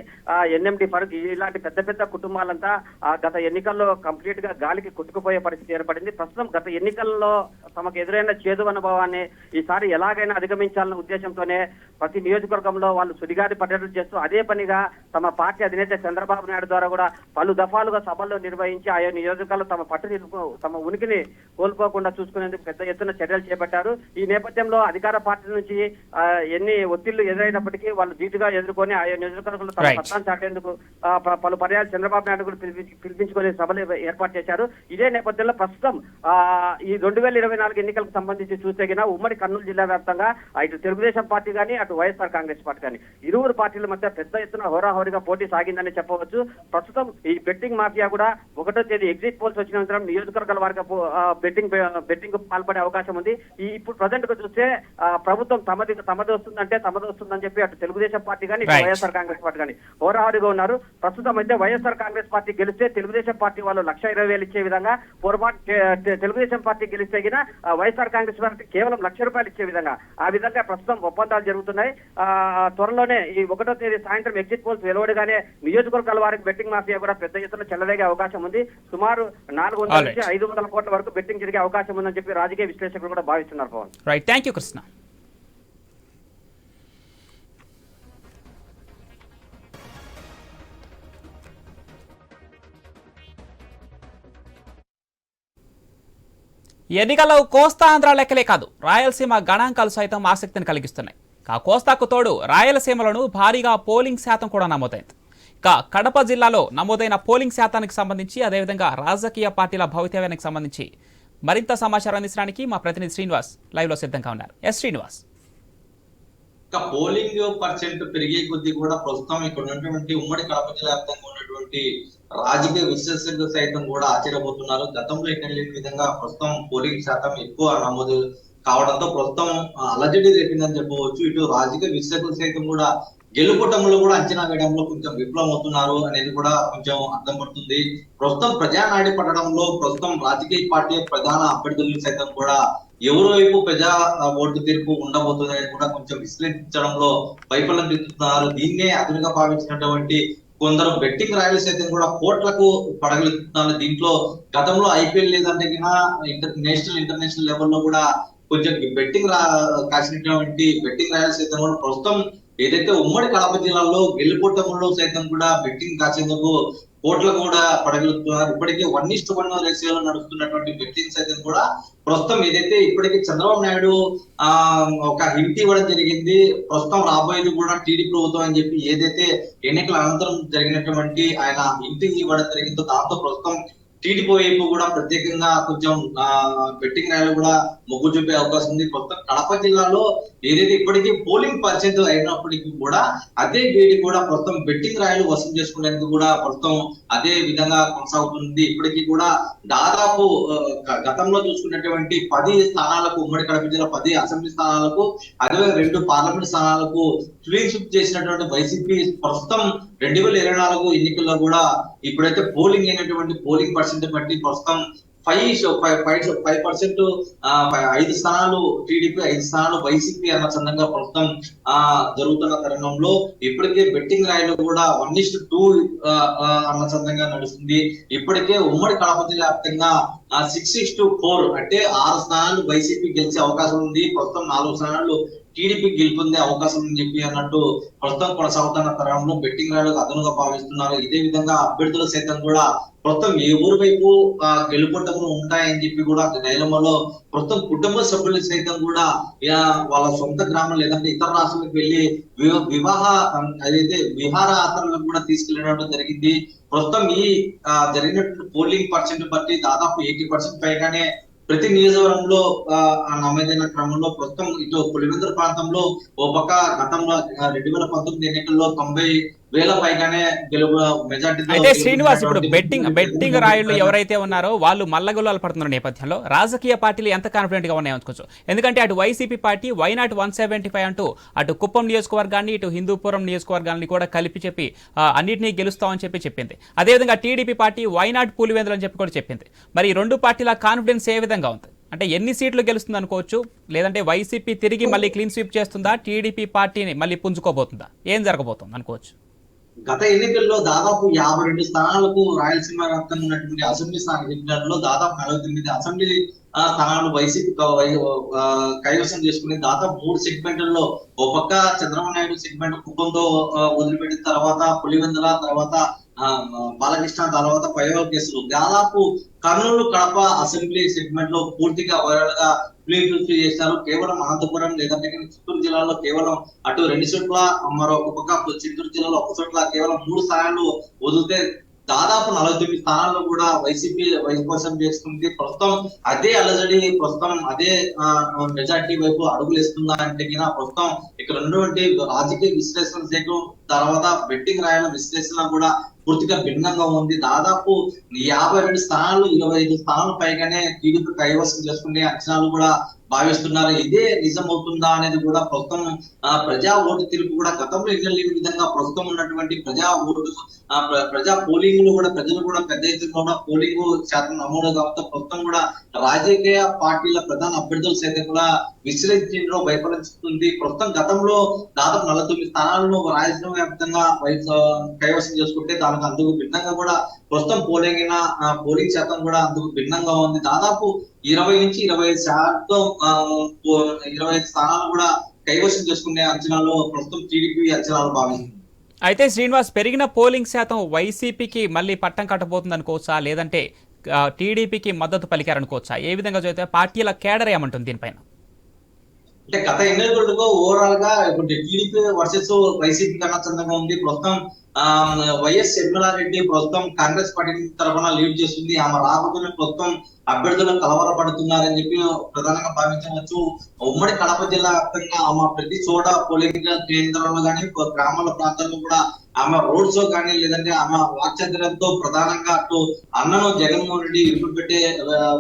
ఎన్ఎండి ఫరూక్, ఇలాంటి పెద్ద పెద్ద కుటుంబాలంతా గత ఎన్నికల్లో కంప్లీట్ గా గాలికి కొట్టుకుపోయే పరిస్థితి ఏర్పడింది. ప్రస్తుతం గత ఎన్నికల్లో తమకు ఎదురైన చేదు అనుభవాన్ని ఈసారి ఎలాగైనా అధిగమించాలన్న ఉద్దేశంతోనే ప్రతి నియోజకవర్గంలో వాళ్ళు సుడిగాడి పర్యటన చేస్తూ అదే పనిగా తమ పార్టీ అధినేత చంద్రబాబు నాయుడు ద్వారా కూడా పలు దఫాలుగా సభల్లో నిర్వహించి ఆయా నియోజకవర్గాల్లో తమ ఉనికిని కోల్పోకుండా చూసుకునేందుకు పెద్ద ఎత్తున చర్యలు చేపట్టారు. ఈ నేపథ్యంలో అధికార పార్టీ నుంచి ఎన్ని ఒత్తిళ్లు ఎదురైనప్పటికీ వాళ్ళు ధీటుగా ఎదుర్కొని ఆయా నియోజకవర్గంలో తమ సత్తాను చాటేందుకు పలు పర్యాలు చంద్రబాబు నాయుడు కూడా పిలిపించుకునే సభలు ఏర్పాటు చేశారు. ఇదే నేపథ్యంలో ప్రస్తుతం ఈ 2024 ఎన్నికలకు సంబంధించి చూస్తే ఉమ్మడి కర్నూలు జిల్లా వ్యాప్తంగా ఇటు తెలుగుదేశం పార్టీ కానీ, అటు వైఎస్ఆర్ కాంగ్రెస్ పార్టీ కానీ, ఇరువురు పార్టీల మధ్య పెద్ద ఎత్తున హోరాహోరీగా పోటీ సాగిందని చెప్పవచ్చు. ప్రస్తుతం ఈ బెట్టింగ్ మాఫియా కూడా 1వ తేదీ ఎగ్జిట్ పోల్స్ వచ్చిన అనంతరం నియోజకవర్గాల వారిగా బెట్టింగ్ పాల్పడే అవకాశం ఉంది. ఇప్పుడు ప్రజెంట్ గా చూస్తే ప్రభుత్వం తమది వస్తుందని చెప్పి అటు తెలుగుదేశం పార్టీ కానీ, ఇటు వైఎస్ఆర్ కాంగ్రెస్ పార్టీ కానీ హోరాహోరీగా ఉన్నారు. ప్రస్తుతం అయితే వైఎస్ఆర్ కాంగ్రెస్ పార్టీ గెలిస్తే తెలుగుదేశం పార్టీ వాళ్ళు 1,20,000 ఇచ్చే విధంగా, తెలుగుదేశం పార్టీ గెలిస్తే వైఎస్ఆర్ కాంగ్రెస్ పార్టీ కేవలం 1,00,000 రూపాయలు ఇచ్చే విధంగా ఆ విధంగా ప్రస్తుతం ఒప్పందాలు జరుగుతున్నాయి. త్వరలోనే ఈ 1వ తేదీ సాయంత్రం ఎగ్జిట్ పోల్స్ వెలువడగానే నియోజకవర్గాల వారికి బెట్టింగ్ మాఫియా కూడా పెద్ద ఎత్తున చెల్లరేగే అవకాశం ఉంది. సుమారు 400 నుంచి 500 కోట్ల వరకు బెట్టింగ్ జరిగే అవకాశం ఉందని చెప్పి రాజకీయ విశ్లేషకులు కూడా భావిస్తున్నారు. Pawan, right, thank you Krishna. ఎన్నికల్లో కోస్తా ఆంధ్ర లెక్కలే కాదు, రాయలసీమ గణాంకాలు సైతం ఆసక్తిని కలిగిస్తున్నాయి. ఆ కోస్తాకు తోడు రాయలసీమలోనూ భారీగా పోలింగ్ శాతం కూడా నమోదైంది. ఇక కడప జిల్లాలో నమోదైన పోలింగ్ శాతానికి సంబంధించి, అదేవిధంగా రాజకీయ పార్టీల భవితవ్యానికి సంబంధించి మరింత సమాచారం అందించడానికి మా ప్రతినిధి శ్రీనివాస్ లైవ్ లో సిద్ధంగా ఉన్నారు. శ్రీనివాస్, పోలింగ్ పర్సెంట్ పెరిగే కొద్దీ కూడా ప్రస్తుతం ఇక్కడ ఉన్నటువంటి ఉమ్మడి కడప జిల్లా వ్యాప్తంగా ఉన్నటువంటి రాజకీయ విశ్లేషకులు సైతం కూడా ఆశ్చర్యపోతున్నారు. గతంలో ఎక్కడ లేని విధంగా ప్రస్తుతం పోలింగ్ శాతం ఎక్కువ నమోదు కావడంతో ప్రస్తుతం అలజడి రేపిందని చెప్పవచ్చు. ఇటు రాజకీయ విశ్లేషకులు సైతం కూడా గెలుపుటంలో కూడా అంచనా వేయడంలో కొంచెం విఫలం అవుతున్నారు అనేది కూడా కొంచెం అర్థం పడుతుంది. ప్రస్తుతం ప్రజానాడి పడడంలో ప్రస్తుతం రాజకీయ పార్టీ ప్రధాన అభ్యర్థులు సైతం కూడా ఎవరి వైపు ప్రజా ఓటు తీర్పు ఉండబోతుంది అనేది కూడా కొంచెం విశ్లేషించడంలో వైఫల్యం చెందుతున్నారు. దీన్నే అదునుగా భావించినటువంటి కొందరు బెట్టింగ్ రాయలు సైతం కూడా కోట్లకు పడగలుగుతున్నారు. దీంట్లో గతంలో ఐపీఎల్ లేదంటే నేషనల్ ఇంటర్నేషనల్ లెవెల్లో కూడా కొంచెం బెట్టింగ్ కాసినటువంటి బెట్టింగ్ రాయలు సైతం కూడా ప్రస్తుతం ఏదైతే ఉమ్మడి కడప జిల్లాలో గెలుపోటములో సైతం కూడా బెట్టింగ్ కాసేందుకు కోట్లు కూడా పడగలుగుతున్నారు. ఇప్పటికే 1:1 రేషియోలో నడుస్తున్నటువంటి బెట్టింగ్ సైతం కూడా ప్రస్తుతం ఏదైతే ఇప్పటికీ చంద్రబాబు నాయుడు ఒక హింట్ ఇవ్వడం జరిగింది, ప్రస్తుతం రాబోయేది కూడా టీడీపీ ప్రభుత్వం అని చెప్పి ఏదైతే ఎన్నికల అనంతరం జరిగినటువంటి ఆయన హింట్ ఇవ్వడం జరిగిందో దాంతో ప్రస్తుతం టీడీపీ వైపు కూడా ప్రత్యేకంగా కొంచెం బెట్టింగ్ రాయలు కూడా మొగ్గు చూపే అవకాశం ఉంది. ప్రస్తుతం కడప జిల్లాలో ఏదైతే ఇప్పటికీ పోలింగ్ పర్సెంట్ అయినప్పటికీ కూడా అదే వేడి కూడా ప్రస్తుతం బెట్టింగ్ రాయలు వసూలు చేసుకునేందుకు కూడా ప్రస్తుతం అదే విధంగా కొనసాగుతుంది. ఇప్పటికీ కూడా దాదాపు గతంలో చూసుకున్నటువంటి 10 స్థానాలకు ఉమ్మడి కడప జిల్లా 10 అసెంబ్లీ స్థానాలకు అదే 2 పార్లమెంట్ స్థానాలకు క్లీన్ స్వీప్ చేసినటువంటి వైసీపీ ప్రస్తుతం 2024 ఎన్నికల్లో కూడా ఇప్పుడైతే పోలింగ్ అయినటువంటి పోలింగ్ పర్సెంట్ బట్టి ప్రస్తుతం 5% 5 స్థానాలు టీడీపీ, 5 స్థానాలు వైసీపీ అన్న చందంగా ప్రస్తుతం జరుగుతున్న తరుణంలో ఇప్పటికే బెట్టింగ్ రాయలు కూడా 1:2 అన్న చందంగా నడుస్తుంది. ఇప్పటికే ఉమ్మడి కడప జిల్లా వ్యాప్తంగా 6:4 అంటే 6 స్థానాలు వైసీపీ గెలిచే అవకాశం ఉంది. ప్రస్తుతం 4 స్థానాలు టీడీపీ గెలుపొందే అవకాశం అని చెప్పి అన్నట్టు ప్రస్తుతం కొనసాగుతున్న తరుణంలో బెట్టింగ్ రాయలు అదనుగా భావిస్తున్నారు. ఇదే విధంగా అభ్యర్థులు సైతం కూడా ప్రస్తుతం ఏ ఊరి వైపు గెలుపొట్టములు ఉంటాయని చెప్పి కూడా డైలమాలో ప్రస్తుతం కుటుంబ సభ్యులు సైతం కూడా వాళ్ళ సొంత గ్రామం లేదంటే ఇతర రాష్ట్రాలకు వెళ్లి విహార యాత్రలకు కూడా తీసుకెళ్లడం జరిగింది. ప్రస్తుతం ఈ జరిగినటువంటి పోలింగ్ పర్సెంట్ బట్టి దాదాపు 80% పైగానే ప్రతి నియోజకవర్గంలో నమోదైన క్రమంలో ప్రస్తుతం ఇటు పులివెందుల ప్రాంతంలో ఓ పక్క గతంలో 2019 ఎన్నికల్లో 90,000 పైగానే గెలుపు మెజార్టీతో అయితే శ్రీనివాస్, ఇప్పుడు బెట్టింగ్ రాయుళ్ళు ఎవరైతే ఉన్నారో వాళ్ళు మల్లగుల్లాలు పడుతున్న నేపథ్యంలో రాజకీయ పార్టీలు ఎంత కాన్ఫిడెంట్ గా ఉన్నాయో అనుకోవచ్చు. ఎందుకంటే అటు వైసీపీ పార్టీ వైనాట్ 175 అంటూ అటు కుప్పం నియోజకవర్గాన్ని ఇటు హిందూపురం నియోజకవర్గాన్ని కూడా కలిపి చెప్పి అన్నింటినీ గెలుస్తామని చెప్పింది. అదేవిధంగా టీడీపీ పార్టీ వైనాట్ పులివెందులు అని చెప్పి కూడా చెప్పింది. మరి ఈ రెండు పార్టీల కాన్ఫిడెన్స్ ఏ విధంగా ఉంది? అంటే ఎన్ని సీట్లు గెలుస్తుంది అనుకోవచ్చు? లేదంటే వైసీపీ తిరిగి మళ్ళీ క్లీన్ స్వీప్ చేస్తుందా? టీడీపీ పార్టీని మళ్ళీ పుంజుకోబోతుందా? ఏం జరగబోతుంది అనుకోవచ్చు? గత ఎన్నికల్లో దాదాపు 52 స్థానాలకు రాయలసీమ వ్యాప్తంగా ఉన్నటువంటి అసెంబ్లీ స్థానాల్లో దాదాపు 49 అసెంబ్లీ స్థానాలు వైసీపీ కైవసం చేసుకుని దాదాపు 3 సెగ్మెంట్లలో ఓ పక్క చంద్రబాబు నాయుడు సెగ్మెంట్ కుప్పంతో వదిలిపెట్టిన తర్వాత పులివెందుల తర్వాత బాలకృష్ణ తర్వాత పైవ కేసులు దాదాపు కర్నూలు కడప అసెంబ్లీ సెగ్మెంట్ లో పూర్తిగా వైరల్ గా చేశారు. కేవలం అనంతపురం లేదంటే చిత్తూరు జిల్లాలో కేవలం అటు 2 చోట్ల మరొక పక్క చిత్తూరు జిల్లాలో 1 చోట్ల కేవలం 3 స్థానాలు వదిలితే దాదాపు 49 స్థానాల్లో కూడా వైసీపీ వైకోసం చేస్తుంది. ప్రస్తుతం అదే అలజడి, ప్రస్తుతం అదే మెజార్టీ వైపు అడుగులేస్తుందా అంటే ప్రస్తుతం ఇక్కడ ఉన్నటువంటి రాజకీయ విశ్లేషణ చేయడం తర్వాత బెట్టింగ్ రాయల విశ్లేషణ కూడా పూర్తిగా భిన్నంగా ఉంది. దాదాపు 52 స్థానాలు 25 స్థానాలు పైగానే టీడీపీ కైవసం చేసుకునే అంచనాలు కూడా భావిస్తున్నారు. ఇదే నిజం అవుతుందా అనేది కూడా ప్రస్తుతం ప్రజా ఓటు తీర్పు కూడా గతంలో లేని విధంగా ప్రస్తుతం ఉన్నటువంటి ప్రజా పోలింగ్ లో కూడా ప్రజలు కూడా పెద్ద ఎత్తున కూడా పోలింగ్ శాతం నమోదు కావడంతో ప్రస్తుతం కూడా రాజకీయ పార్టీల ప్రధాన అభ్యర్థుల సైతం కూడా విశ్లేషించడంలో భయపడుతుంది. ప్రస్తుతం గతంలో దాదాపు 49 స్థానాలను రాయలసీమ వ్యాప్తంగా కైవసం చేసుకుంటే దానికి అందుకు భిన్నంగా కూడా ప్రస్తుతం పోలింగ్ శాతం కూడా అందుకు భిన్నంగా ఉంది. దాదాపు 20 నుంచి 25 శాతం 25 స్థానాలు కూడా కైవసం చేసుకునే అంచనాలు ప్రస్తుతం టీడీపీ అంచనాలు భావిస్తుంది. అయితే శ్రీనివాస్, పెరిగిన పోలింగ్ శాతం వైసీపీకి మళ్ళీ పట్టం కట్టబోతుంది అనుకోవచ్చా? లేదంటే టీడీపీకి మద్దతు పలికారనుకోవచ్చా? ఏ విధంగా చూస్తే పార్టీల కేడర్ ఏమంటుంది దీనిపైన? అంటే గత ఎన్నికలకు ఓవరాల్ గా ఇప్పుడు టీడీపీ వర్సెస్ వైసీపీ కన్నా చందంగా ఉంది. ప్రస్తుతం వైఎస్ షర్మిలారెడ్డి ప్రస్తుతం కాంగ్రెస్ పార్టీ తరఫున లీడ్ చేస్తుంది. ఆమె రాకపోతే ప్రస్తుతం అభ్యర్థులు కలవరపడుతున్నారని చెప్పి ప్రధానంగా భావించవచ్చు. ఉమ్మడి కడప జిల్లా వ్యాప్తంగా ఆమె ప్రతి చోట పోలింగ్ కేంద్రంలో కానీ గ్రామాల ప్రాంతాల్లో కూడా ఆమె రోడ్ షో కానీ లేదంటే ఆమె వాక్చాతుర్యంతో ప్రధానంగా అటు అన్నను జగన్మోహన్ రెడ్డి ఇరుకు పెట్టే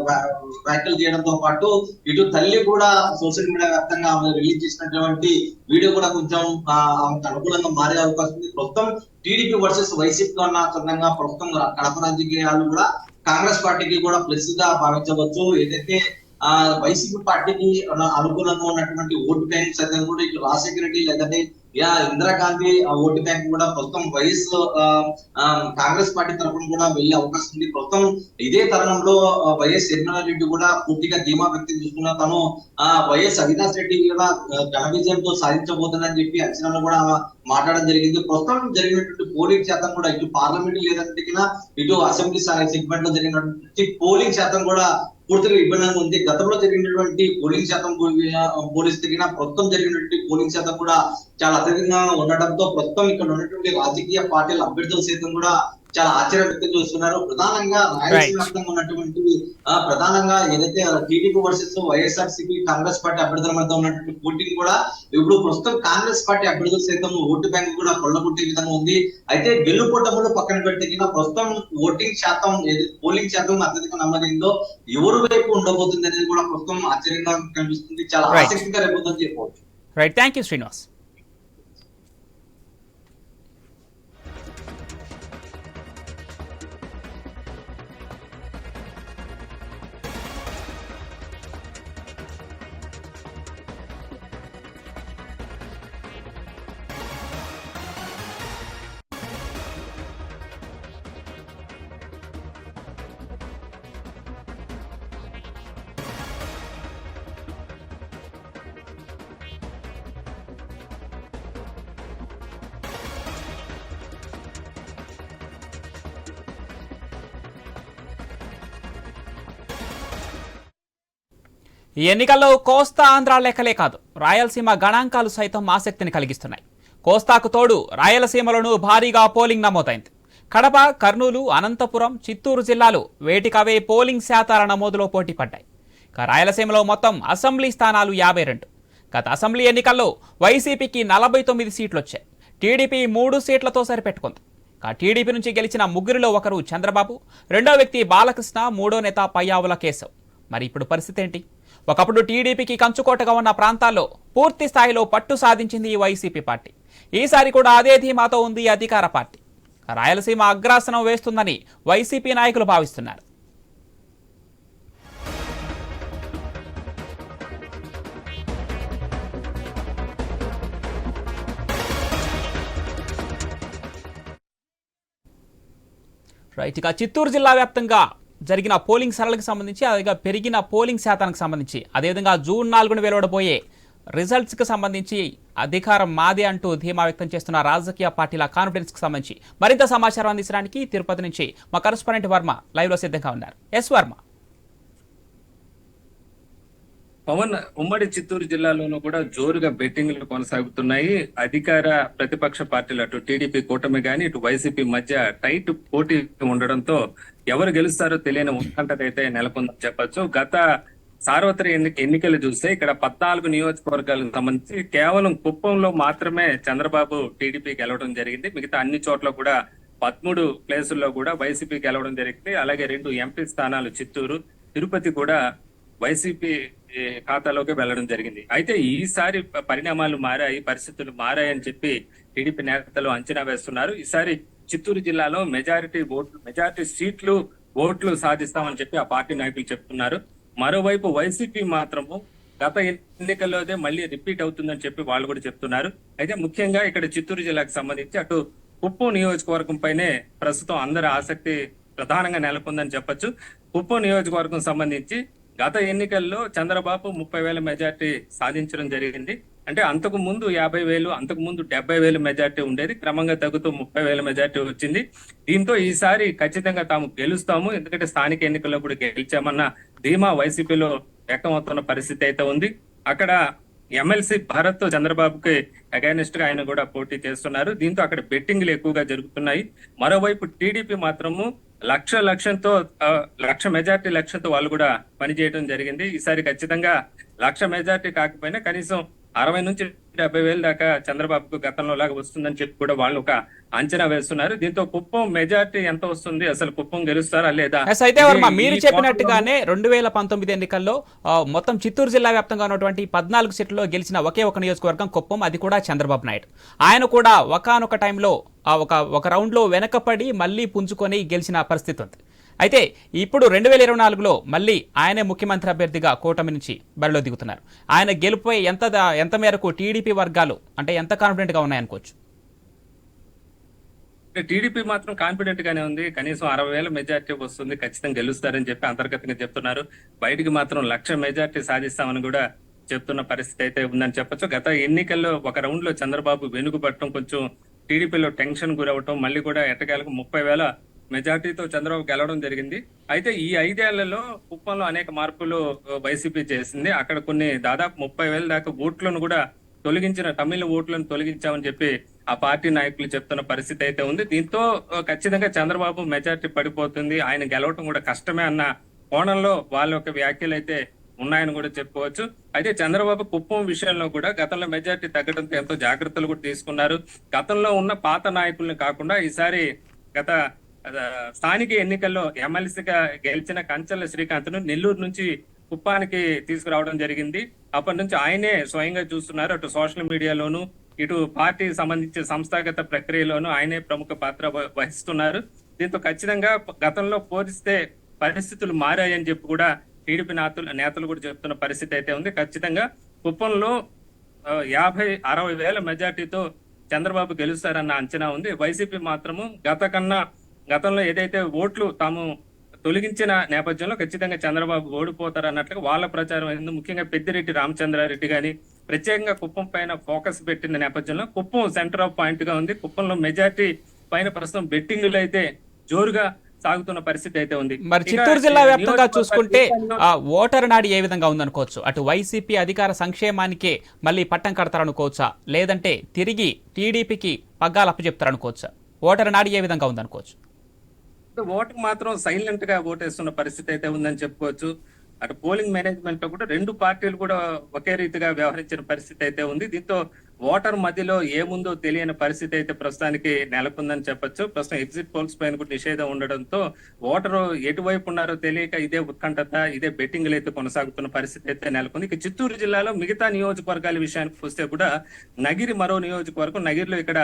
వ్యాఖ్యలు చేయడంతో పాటు ఇటు తల్లి కూడా సోషల్ మీడియా వ్యాప్తంగా ఆమె రిలీజ్ చేసినటువంటి వీడియో కూడా కొంచెం ఆమెకు అనుకూలంగా మారే అవకాశం ఉంది. ప్రస్తుతం టీడీపీ వర్సెస్ వైసీపీ కన్నా చందంగా ప్రస్తుతం కడప రాజకీయాలు కూడా కాంగ్రెస్ పార్టీకి కూడా ప్లస్ గా భావించవచ్చు. ఏదైతే వైసీపీ పార్టీకి అనుకూలంగా ఉన్నటువంటి ఓటు బ్యాంక్ సైతం కూడా ఇటు రాజశేఖర రెడ్డి లేదంటే ఇందిరాగాంధీ ఓటు బ్యాంక్ కూడా ప్రస్తుతం వైఎస్ కాంగ్రెస్ పార్టీ తరఫున కూడా వెళ్లే అవకాశం ఉంది. ప్రస్తుతం ఇదే తరుణంలో వైఎస్ షర్మిలారెడ్డి కూడా పూర్తిగా ధీమా వ్యక్తం చేస్తున్న తను వైఎస్ అవినాష్ రెడ్డి కూడా ఘన విజయంతో సాధించబోతుందని చెప్పి అంచనాలు కూడా మాట్లాడడం జరిగింది. ప్రస్తుతం జరిగినటువంటి పోలింగ్ శాతం కూడా ఇటు పార్లమెంట్ లేదంటే ఇటు అసెంబ్లీ సెగ్మెంట్ లో జరిగినటువంటి పోలింగ్ శాతం కూడా పూర్తిగా విభిన్నంగా ఉంది. గతంలో జరిగినటువంటి పోలింగ్ శాతం పోలిస్తే ప్రస్తుతం జరిగినటువంటి పోలింగ్ శాతం కూడా చాలా అత్యధికంగా ఉండటంతో ప్రస్తుతం ఇక్కడ ఉన్నటువంటి రాజకీయ పార్టీల అభ్యర్థుల సైతం కూడా చాలా ఆశ్చర్యం వ్యక్తం చేస్తున్నారు. ప్రధానంగా రాయలసీమ వ్యాప్తంగా ఉన్నటువంటి ప్రధానంగా ఏదైతే TDP versus YSRCP Congress party అభ్యర్థుల మధ్య ఉన్నటువంటి పోటీని కూడా ఇప్పుడు ప్రస్తుతం కాంగ్రెస్ పార్టీ అభ్యర్థుల సైతం ఓటు బ్యాంక్ కూడా కొల్లగొట్టే విధంగా ఉంది. అయితే గెలుపోటములు పక్కన పెడితే ప్రస్తుతం ఓటింగ్ శాతం పోలింగ్ శాతం అత్యధిక నమ్మకంతో ఎవరు వైపు ఉండబోతుంది అనేది కూడా ప్రస్తుతం ఆశ్చర్యంగా కనిపిస్తుంది. చాలా ఆసక్తిగా రేపొద్దని చెప్పవచ్చు. Right, thank you Srinivas. ఈ ఎన్నికల్లో కోస్తా ఆంధ్ర లెక్కలే కాదు, రాయలసీమ గణాంకాలు సైతం ఆసక్తిని కలిగిస్తున్నాయి. కోస్తాకు తోడు రాయలసీమలోనూ భారీగా పోలింగ్ నమోదైంది. కడప, కర్నూలు, అనంతపురం, చిత్తూరు జిల్లాలు వేటికవే పోలింగ్ శాతాల నమోదులో పోటీ పడ్డాయి. ఇక రాయలసీమలో మొత్తం అసెంబ్లీ స్థానాలు 52. గత అసెంబ్లీ ఎన్నికల్లో వైసీపీకి 49 సీట్లు వచ్చాయి. టీడీపీ 3 సీట్లతో సరిపెట్టుకుంది. ఇక టీడీపీ నుంచి గెలిచిన ముగ్గురిలో ఒకరు చంద్రబాబు, రెండో వ్యక్తి బాలకృష్ణ, మూడో నేత పయ్యావుల కేశవ్. మరి ఇప్పుడు పరిస్థితి ఏంటి? ఒకప్పుడు టీడీపీకి కంచుకోటగా ఉన్న ప్రాంతాల్లో పూర్తి స్థాయిలో పట్టు సాధించింది ఈ వైసీపీ పార్టీ. ఈసారి కూడా అదే ధీమాతో ఉంది అధికార పార్టీ. రాయలసీమ అగ్రాసనం వేస్తుందని వైసీపీ నాయకులు భావిస్తున్నారు. రైట్, ఇక చిత్తూరు జిల్లా వ్యాప్తంగా జరిగిన పోలింగ్ సరళికి సంబంధించి, అదేగా పెరిగిన పోలింగ్ శాతానికి సంబంధించి, అదేవిధంగా జూన్ 4న వెలువడబోయే రిజల్ట్స్కి సంబంధించి అధికారం మాదే అంటూ ధీమా వ్యక్తం చేస్తున్న రాజకీయ పార్టీల కాన్ఫిడెన్స్కి సంబంధించి మరింత సమాచారం అందించడానికి తిరుపతి నుంచి మా కరెస్పాండెంట్ వర్మ లైవ్లో సిద్ధంగా ఉన్నారు. ఎస్ వర్మ. పవన్, ఉమ్మడి చిత్తూరు జిల్లాలోనూ కూడా జోరుగా బెట్టింగ్లు కొనసాగుతున్నాయి. అధికార ప్రతిపక్ష పార్టీలు అటు టీడీపీ కూటమి గాని ఇటు వైసీపీ మధ్య టైట్ పోటీ ఉండడంతో ఎవరు గెలుస్తారో తెలియని ఉత్కంఠత నెలకొందని చెప్పొచ్చు. గత సార్వత్రిక ఎన్నికలు చూస్తే ఇక్కడ 14 నియోజకవర్గాలకు సంబంధించి కేవలం కుప్పంలో మాత్రమే చంద్రబాబు టీడీపీ గెలవడం జరిగింది. మిగతా అన్ని చోట్ల కూడా 13 ప్లేసుల్లో కూడా వైసీపీ గెలవడం జరిగింది. అలాగే 2 ఎంపీ స్థానాలు చిత్తూరు, తిరుపతి కూడా వైసీపీ ఖాతాలోకి వెళ్లడం జరిగింది. అయితే ఈసారి పరిణామాలు మారాయి, పరిస్థితులు మారాయని చెప్పి టీడీపీ నేతలు అంచనా వేస్తున్నారు. ఈసారి చిత్తూరు జిల్లాలో మెజారిటీ సీట్లు ఓట్లు సాధిస్తామని చెప్పి ఆ పార్టీ నాయకులు చెప్తున్నారు. మరోవైపు వైసీపీ మాత్రము గత ఎన్నికల్లోదే మళ్ళీ రిపీట్ అవుతుందని చెప్పి వాళ్ళు కూడా చెప్తున్నారు. అయితే ముఖ్యంగా ఇక్కడ చిత్తూరు జిల్లాకు సంబంధించి అటు కుప్పం నియోజకవర్గం పైనే ప్రస్తుతం అందరి ఆసక్తి ప్రధానంగా నెలకొందని చెప్పొచ్చు. కుప్పం నియోజకవర్గం సంబంధించి గత ఎన్నికల్లో చంద్రబాబు 30,000 మెజార్టీ సాధించడం జరిగింది. అంటే అంతకు ముందు 50,000, అంతకు ముందు 70,000 మెజార్టీ ఉండేది. క్రమంగా తగ్గుతూ 30,000 మెజార్టీ వచ్చింది. దీంతో ఈసారి ఖచ్చితంగా తాము గెలుస్తాము, ఎందుకంటే స్థానిక ఎన్నికల్లో కూడా గెలిచామన్న ధీమా వైసీపీలో వ్యక్తమవుతున్న పరిస్థితి అయితే ఉంది. అక్కడ ఎమ్మెల్సీ భరత్ చంద్రబాబుకి అగైనెస్ట్ గా ఆయన కూడా పోటీ చేస్తున్నారు. దీంతో అక్కడ బెట్టింగ్లు ఎక్కువగా జరుగుతున్నాయి. మరోవైపు టీడీపీ మాత్రము లక్ష మెజార్టీ లక్ష్యంతో వాళ్ళు కూడా పనిచేయడం జరిగింది. ఈసారి ఖచ్చితంగా 1,00,000 మెజార్టీ కాకపోయినా కనీసం 60 నుంచి 70,000 దాకా చంద్రబాబుకు గతంలో లాగా వస్తుందని చెప్పి కూడా వాళ్ళు ఒక అంచనా వేస్తున్నారు. దీంతో కుప్పం మెజార్టీ ఎంత వస్తుంది, అసలు కుప్పం గెలుస్తారా లేదా? అయితే వర్మ, మీరు చెప్పినట్టుగానే 2019 ఎన్నికల్లో మొత్తం చిత్తూరు జిల్లా వ్యాప్తంగా ఉన్నటువంటి 14 సీట్లలో గెలిచిన ఒకే ఒక నియోజకవర్గం కుప్పం, అది కూడా చంద్రబాబు నాయుడు. ఆయన కూడా ఒకానొక టైంలో ఒక రౌండ్లో వెనకపడి మళ్ళీ పుంజుకొని గెలిచిన పరిస్థితి ఉంది. అయితే ఇప్పుడు 2024లో మళ్ళీ ఆయనే ముఖ్యమంత్రి అభ్యర్థిగా కూటమి నుంచి బరిలో దిగుతున్నారు. ఆయన గెలుపుపై ఎంత మేరకు టీడీపీ వర్గాలు అంటే ఎంత కాన్ఫిడెంట్ గా ఉన్నాయనుకోవచ్చు? టీడీపీ మాత్రం కాన్ఫిడెంట్ గానే ఉంది. కనీసం 60,000 మెజార్టీ వస్తుంది, ఖచ్చితంగా గెలుస్తారని చెప్పి అంతర్గతంగా చెప్తున్నారు. బయటికి మాత్రం 1,00,000 మెజార్టీ సాధిస్తామని కూడా చెప్తున్న పరిస్థితి అయితే ఉందని చెప్పొచ్చు. గత ఎన్నికల్లో ఒక రౌండ్ లో చంద్రబాబు వెనుకబడటం, కొంచెం టీడీపీలో టెన్షన్ గురవటం, మళ్ళీ కూడా ఎట్టకేలకు 30,000 మెజార్టీతో చంద్రబాబు గెలవడం జరిగింది. అయితే ఈ 5 ఏళ్లలో కుప్పంలో అనేక మార్పులు వైసీపీ చేసింది. అక్కడ కొన్ని దాదాపు 30,000 దాకా ఓట్లను కూడా తమిళ ఓట్లను తొలగించామని చెప్పి ఆ పార్టీ నాయకులు చెప్తున్న పరిస్థితి అయితే ఉంది. దీంతో ఖచ్చితంగా చంద్రబాబు మెజార్టీ పడిపోతుంది, ఆయన గెలవటం కూడా కష్టమే అన్న కోణంలో వాళ్ళ యొక్క వ్యాఖ్యలు అయితే ఉన్నాయని కూడా చెప్పుకోవచ్చు. అయితే చంద్రబాబు కుప్పం విషయంలో కూడా గతంలో మెజార్టీ తగ్గడంతో ఎంతో జాగ్రత్తలు కూడా తీసుకున్నారు. గతంలో ఉన్న పాత నాయకుల్ని కాకుండా ఈసారి గత స్థానిక ఎన్నికల్లో ఎమ్మెల్సీగా గెలిచిన కంచర్ల శ్రీకాంత్ను నెల్లూరు నుంచి కుప్పానికి తీసుకురావడం జరిగింది. అప్పటి నుంచి ఆయనే స్వయంగా చూస్తున్నారు. అటు సోషల్ మీడియాలోను, ఇటు పార్టీ సంబంధించిన సంస్థాగత ప్రక్రియలోను ఆయనే ప్రముఖ పాత్ర వహిస్తున్నారు. దీంతో ఖచ్చితంగా గతంలో పోలిస్తే పరిస్థితులు మారాయని చెప్పి కూడా టీడీపీ నేతలు కూడా చెప్తున్న పరిస్థితి అయితే ఉంది. ఖచ్చితంగా కుప్పంలో 50-60 వేల మెజార్టీతో చంద్రబాబు గెలుస్తారన్న అంచనా ఉంది. వైసీపీ మాత్రము గతంలో ఏదైతే ఓట్లు తాము తొలగించిన నేపథ్యంలో ఖచ్చితంగా చంద్రబాబు ఓడిపోతారన్నట్లుగా వాళ్ళ ప్రచారం అయింది. ముఖ్యంగా పెద్దిరెడ్డి రామచంద్రారెడ్డి గాని ప్రత్యేకంగా కుప్పం పైన ఫోకస్ పెట్టిన నేపథ్యంలో కుప్పం సెంటర్ ఆఫ్ పాయింట్ గా ఉంది. కుప్పంలో మెజార్టీ పైన ప్రస్తుతం బెట్టింగ్లు అయితే జోరుగా సాగుతున్న పరిస్థితి అయితే ఉంది. మరి చిత్తూరు జిల్లా వ్యాప్తంగా చూసుకుంటే ఓటర్ నాడి ఏ విధంగా ఉందనుకోవచ్చు? అటు వైసీపీ అధికార సంక్షేమానికే మళ్ళీ పట్టం కడతారనుకోవచ్చా, లేదంటే తిరిగి టీడీపీకి పగ్గాలు అప్పచెప్తారనుకోవచ్చా? ఓటర్ నాడి ఏ విధంగా ఉందనుకోవచ్చు? ఓటు మాత్రం సైలెంట్ గా ఓటేస్తున్న పరిస్థితి అయితే ఉందని చెప్పుకోవచ్చు. అటు పోలింగ్ మేనేజ్మెంట్ లో కూడా రెండు పార్టీలు కూడా ఒకే రీతిగా వ్యవహరించిన పరిస్థితి అయితే ఉంది. దీంతో ఓటర్ మధ్యలో ఏముందో తెలియని పరిస్థితి అయితే ప్రస్తుతానికి నెలకొందని చెప్పొచ్చు. ప్రస్తుతం ఎగ్జిట్ పోల్స్ పైన కూడా నిషేధం ఉండడంతో ఓటరు ఎటువైపు ఉన్నారో తెలియక ఇదే ఉత్కంఠత, ఇదే బెట్టింగ్లు అయితే కొనసాగుతున్న పరిస్థితి అయితే నెలకొంది. ఇక చిత్తూరు జిల్లాలో మిగతా నియోజకవర్గాల విషయానికి వస్తే కూడా నగిరి మరో నియోజకవర్గం. నగిరిలో ఇక్కడ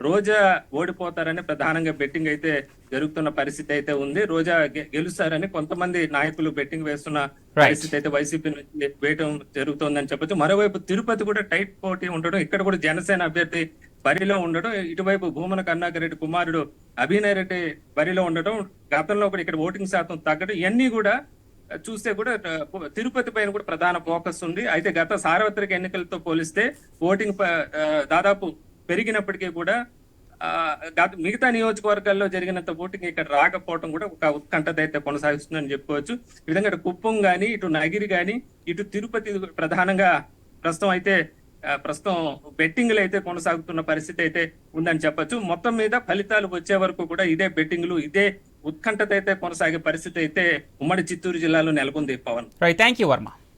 రోజా ఓడిపోతారని ప్రధానంగా బెట్టింగ్ అయితే జరుగుతున్న పరిస్థితి అయితే ఉంది. రోజా గెలుస్తారని కొంతమంది నాయకులు బెట్టింగ్ వేస్తున్న పరిస్థితి అయితే వైసీపీ నుంచి వేయడం జరుగుతోందని చెప్పొచ్చు. మరోవైపు తిరుపతి కూడా టైట్ పోటీ ఉండడం, ఇక్కడ కూడా జనసేన అభ్యర్థి బరిలో ఉండడం, ఇటువైపు భూమన కరుణాకర్ రెడ్డి కుమారుడు అభినయ్ రెడ్డి బరిలో ఉండడం, గతంలో కూడా ఇక్కడ ఓటింగ్ శాతం తగ్గడం, ఇవన్నీ కూడా చూస్తే కూడా తిరుపతి పైన కూడా ప్రధాన ఫోకస్ ఉంది. అయితే గత సార్వత్రిక ఎన్నికలతో పోలిస్తే ఓటింగ్ దాదాపు పెరిగినప్పటికీ కూడా మిగతా నియోజకవర్గాల్లో జరిగినంత ఓటింగ్ ఇక్కడ రాకపోవడం కూడా ఒక ఉత్కంఠత అయితే కొనసాగిస్తుందని చెప్పుకోవచ్చు. ఈ విధంగా ఇటు కుప్పం గాని, ఇటు నగిరి గాని, ఇటు తిరుపతి ప్రధానంగా ప్రస్తుతం బెట్టింగ్లు అయితే కొనసాగుతున్న పరిస్థితి అయితే ఉందని చెప్పొచ్చు. మొత్తం మీద ఫలితాలు వచ్చే వరకు కూడా ఇదే బెట్టింగ్లు, ఇదే ఉత్కంఠత అయితే కొనసాగే పరిస్థితి అయితే ఉమ్మడి చిత్తూరు జిల్లాలో నెలకొంది. Pawan, right, thank you Varma.